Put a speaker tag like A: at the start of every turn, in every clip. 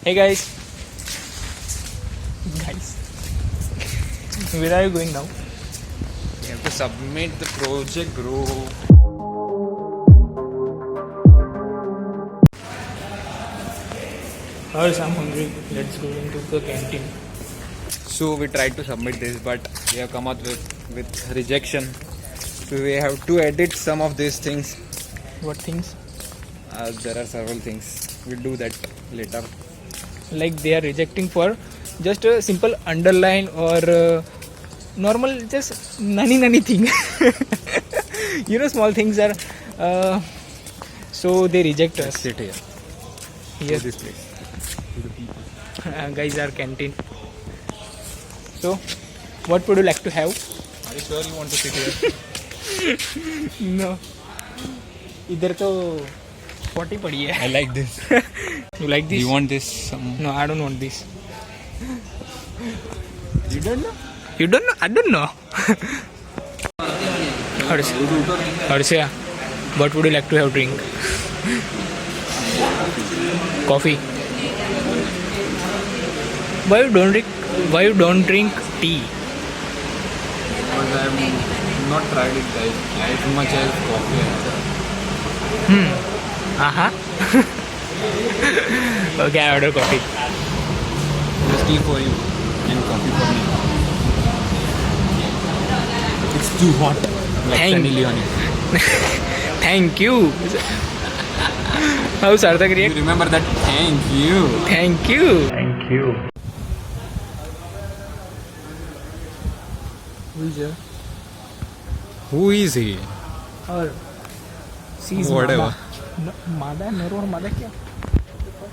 A: Hey guys, where are you going now?
B: We have to submit the project, bro.
A: First, I'm hungry. Let's go into the canteen.
B: So we tried to submit this, but we have come out with rejection. So we have to edit some of these things.
A: What things?
B: There are several things. We'll do that later.
A: Like they are rejecting for just a simple underline or normal, just nani thing. Small things are. So they reject us.
B: Sit here.
A: Yes.
B: To this place. To the people.
A: Guys, our canteen. So, what would you like to have?
B: Are you sure you want to sit here?
A: No. इधर तो 40 पड़ी है.
B: I like this.
A: You like this?
B: You want this?
A: No, I don't want this.
B: You don't know?
A: You don't know? I don't know. Harsha, what would you like to have drink? Coffee. Why you don't drink tea?
B: Because I have not tried it as much as coffee.
A: Okay, I order coffee.
B: Just tea for you and coffee for me. It's too hot. Like
A: Thank-
B: Sunny Leone.
A: Thank you. How Sarthak
B: You
A: react?
B: remember that? Thank you.
A: Thank you.
B: Thank you.
A: Who is here?
B: Who is he?
A: Or she's
B: Whatever.
A: Mada, Nero or Mada kya?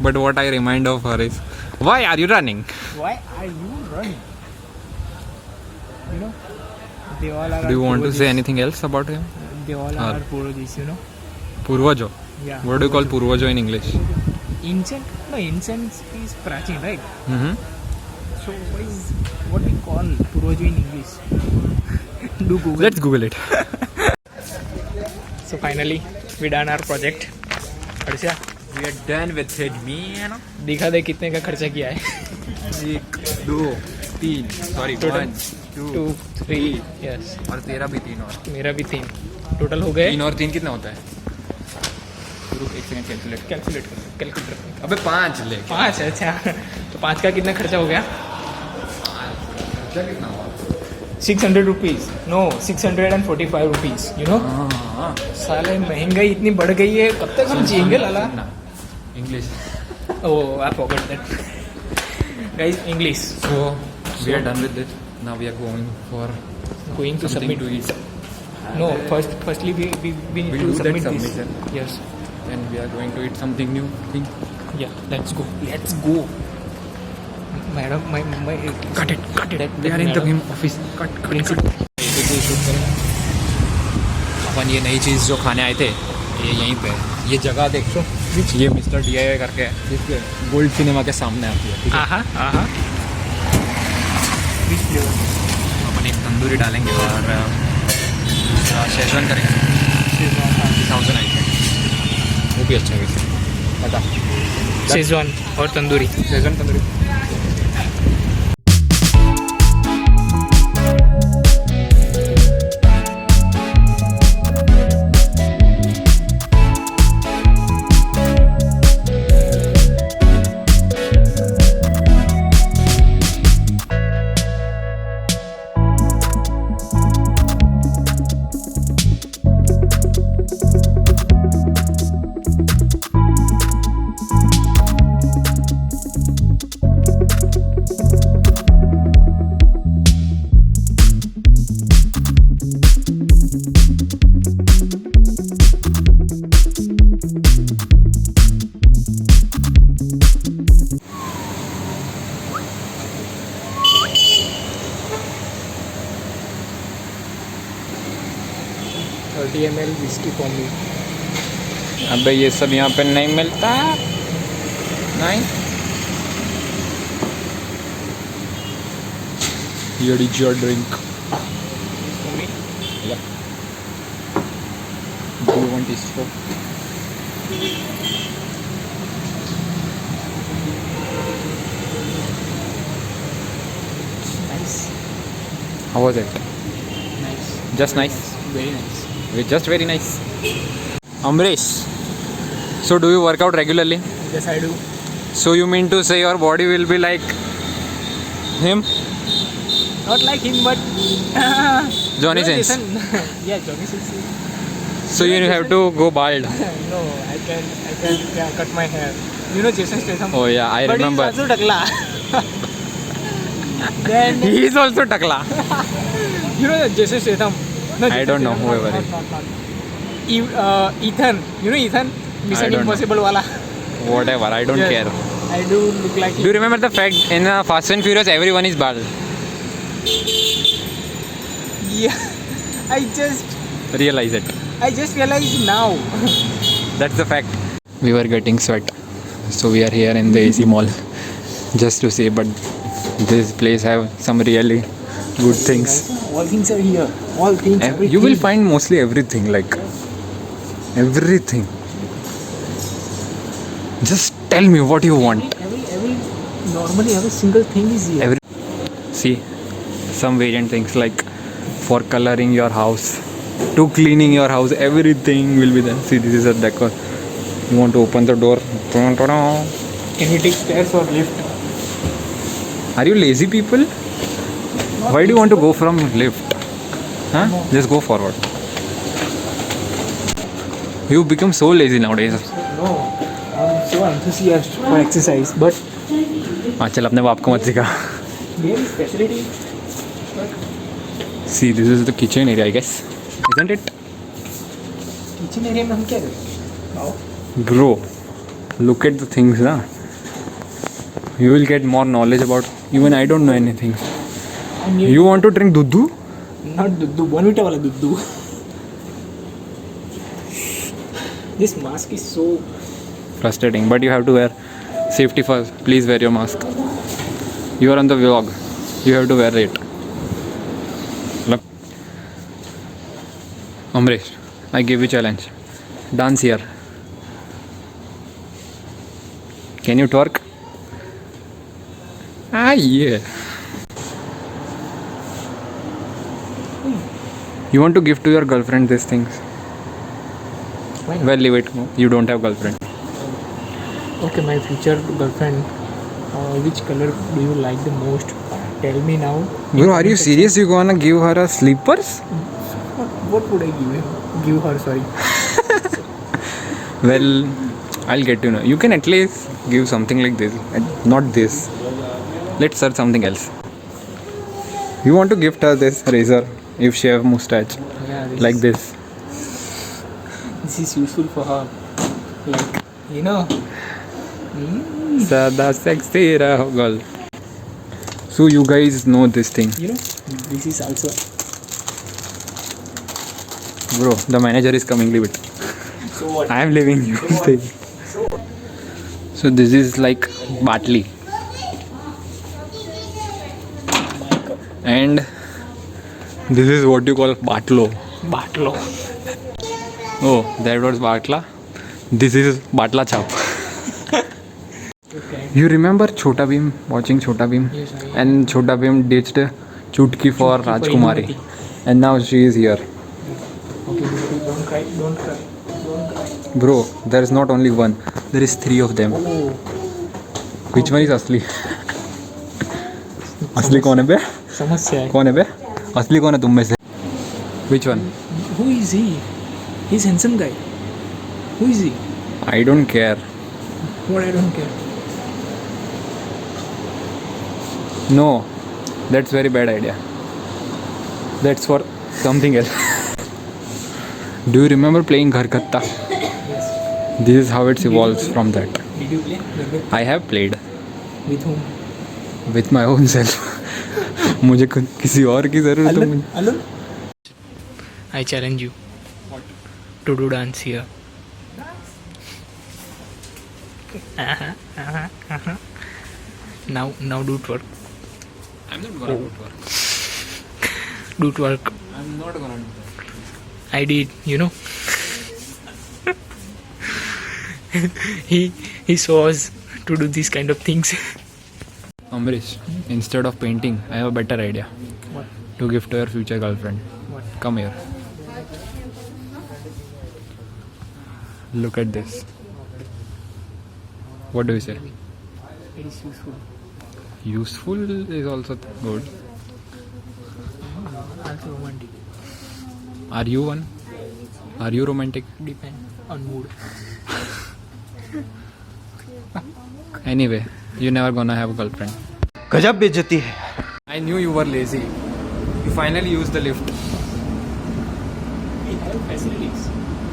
B: But what I remind of her is, why are you running?
A: Why are you running? They all are.
B: Do you want to say anything else about him?
A: They all are Purvajis,
B: Purvajo.
A: Yeah.
B: What do you call Purvajo in English?
A: Ancient? No, ancient is Prachin, right?
B: Mm-hmm.
A: So what we call Purvajo in English? Do Google.
B: Let's Google it.
A: So finally, we done our project. Harsha,
B: We are done with it, man.
A: दिखा दे कितने का खर्चा किया है.
B: 1, 2, 3. Sorry,
A: Total.
B: 1, 2,
A: 2, 3, yes.
B: और तेरा भी 3 और.
A: मेरा भी 3. टोटल हो गए.
B: 3 और 3 कितना होता है? रुक एक सेकंड कैलकुलेट कर.
A: कैलकुलेटर.
B: अबे 5 ले.
A: 5 अच्छा. तो 5 का कितना खर्चा हो गया?
B: खर्चा कितना हुआ?
A: 600 रुपीज. No, 645 rupees.
B: हाँ.
A: साले महंगाई इतनी बढ़ गई है, कब तक हम जिएंगे लाला?
B: English.
A: Oh, I forgot that. Guys, English.
B: So we are done with this. Now we are going for
A: Going to
B: something
A: submit.
B: to eat.
A: No, firstly we need
B: We'll
A: to
B: do that
A: submit this.
B: submission.
A: Yes.
B: And we are going to eat something new. Thing.
A: Yeah, let's go. Let's go. Madam, my
B: Cut it.
A: That
B: We are in the
A: madam,
B: office. Cut.
A: principal.
B: अपन ये नई चीज़ जो खाने आए थे, ये यहीं पे है. ये जगह देख लो. ये मिस्टर DIY करके है, जिसके गोल्ड सिनेमा के सामने आती है. ठीक है.
A: आहा. Which flavor?
B: अपन एक तंदूरी डालेंगे और दूसरा शेजवान करेंगे. 1000 आई है. वो भी अच्छा है वैसे. बता.
A: शेजवान और tandoori.
B: Schezwan tandoori.
A: ml whiskey for me.
B: अबे ये सब यहाँ पे नहीं मिलता. नहीं. Here is your drink.
A: For me.
B: Yeah. Do you want this straw? How was it?
A: Nice.
B: Just nice.
A: Very nice.
B: Just very nice. Amresh, so do you work out regularly?
A: Yes, I do.
B: So you mean to say your body will be like him?
A: Not like him, but
B: Johnny
A: you know,
B: Sins.
A: Jason- yeah, Johnny Sins.
B: So you have to go bald.
A: No, I can yeah, cut my hair. You know Jason Statham.
B: Oh yeah, I
A: but
B: remember.
A: he's also takla. Then
B: He is also takla.
A: you know Jason Statham. No,
B: I don't know whoever
A: not,
B: is.
A: not. Ethan. You know Ethan? Mission
B: don't know.
A: Impossible wala.
B: Whatever, I don't
A: Yes.
B: care.
A: I do look like
B: Do you remember the fact in Fast and Furious everyone is bald?
A: Yeah. I just
B: Realize it.
A: realized now.
B: That's the fact. We were getting sweat, so we are here in the AC mall just to see. But this place have some really good things.
A: All things are here. All things.
B: You will find mostly everything, like everything. Just tell me what you want.
A: Normally every single thing is here.
B: See, some variant things like for coloring your house, to cleaning your house, everything will be there. See, this is a decor. You want to open the door.
A: Can we take stairs or lift?
B: Are you lazy people? Why do you want to go from lift? Huh?
A: No.
B: Just go forward. You become so lazy nowadays.
A: No. I'm so enthusiastic for exercise, but
B: हाँ चल अपने बाप को मत सिखा.
A: there is facility.
B: See, this is the kitchen area, I guess. Isn't it?
A: Kitchen area में हम क्या करें?
B: Bro, look at the things, na. You will get more knowledge about. Even I don't know anything. You want to drink dudhu?
A: Not duddu, Bonvita wala duddu. This mask is so.
B: Frustrating, but you have to wear safety first. Please wear your mask. You are on the vlog. You have to wear it. Look. Amresh, I give you challenge. Dance here. Can you twerk? Ah, yeah. You want to give to your girlfriend these things?
A: Why not?
B: Well, leave it. You don't have girlfriend.
A: Okay, my future girlfriend. Which color do you like the most? Tell me now.
B: Bro, are you serious? You gonna give her a slippers?
A: What would I give him? Give her, sorry.
B: Well, I'll get to know. You can at least give something like this, and not this. Let's search something else. You want to gift her this razor if she have mustache
A: Yeah,
B: like this.
A: This is useful for her. Like, you know.
B: Sada sexy raho girl. So you guys know this thing.
A: You know, this is also.
B: Bro, the manager is coming, leave it.
A: So what?
B: I am leaving you. Stay. So this is like Batli. And this is what you call Batlo.
A: Batlo.
B: Oh, that was Batla. This is Batla Chap.
A: Okay.
B: You remember Chota Bheem, watching Chota Bheem?
A: Yes, I
B: And Chota Bheem ditched Chutki for Rajkumari.
A: Indumati.
B: And now she is here.
A: Okay, don't cry, don't cry, don't cry.
B: Bro, there is not only one, there is 3 of them.
A: Oh,
B: Which one is Asli? असली कौन है बे?
A: समस्या है.
B: कौन है बे? असली कौन है तुम में से? Which one?
A: Who is he? He's handsome guy. Who is he?
B: I don't care.
A: What, I don't care.
B: No, that's very bad idea. That's for something else. Do you remember playing Gharkatta?
A: Yes.
B: This is how it evolves from that.
A: Did you play?
B: I have played
A: With whom?
B: with my own self. मुझे किसी और की जरूरत है.
A: Alone? I challenge you to do dance here. Now do twerk.
B: I'm not gonna do twerk.
A: Do twerk.
B: I'm not gonna do
A: I did, you know. he saw us to do these kind of things.
B: Amrish, instead of painting, I have a better idea.
A: What?
B: to gift to your future girlfriend.
A: What?
B: Come here. Look at this. What do you say?
A: It is useful.
B: Useful is also good.
A: Also romantic.
B: Are you one? Are you romantic?
A: Depend on mood.
B: Anyway, you never gonna have a girlfriend.
C: गजब बेइज्जती है.
B: I knew you were lazy. You finally used the lift.
A: We have facilities.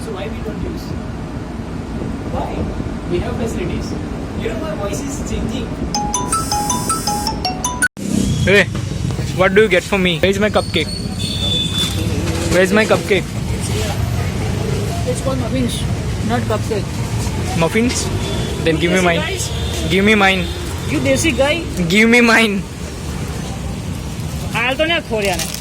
A: So why we don't use? Why? We have facilities. You know my voice is changing. Hey, what do you get for me? Where is my cupcake? Where is my cupcake?
D: It's called muffins, not cupcake.
A: Muffins? Then give me
D: Desi
A: mine.
D: guys.
A: Give me mine.
D: You desi guy.
A: Give me mine.
D: I'll not for you.